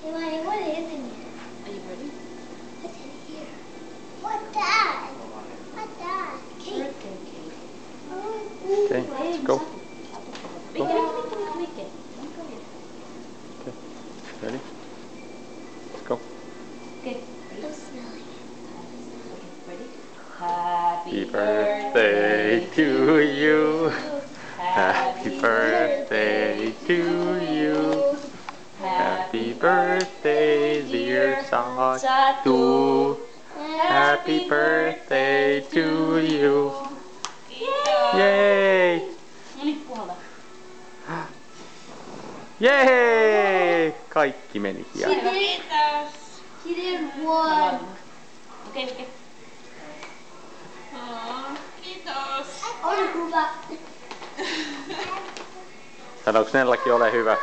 Imani, what is in here? Are you ready? What's in here? What's that? What's that? Cake. Birthday cake. Okay, let's go. Wait. Okay, ready? Let's go. Okay. I'm smelling it. Okay, ready? Happy Happy birthday to you. Happy birthday to you. Happy birthday, dear Satu. Happy birthday to you. Yay! No niin, puhalda. Jee! Kaikki meni hienosti. Kiitos. She did one. Okei. Kiitos. Oli hyvä. Sanoks Nellakin ole hyvä?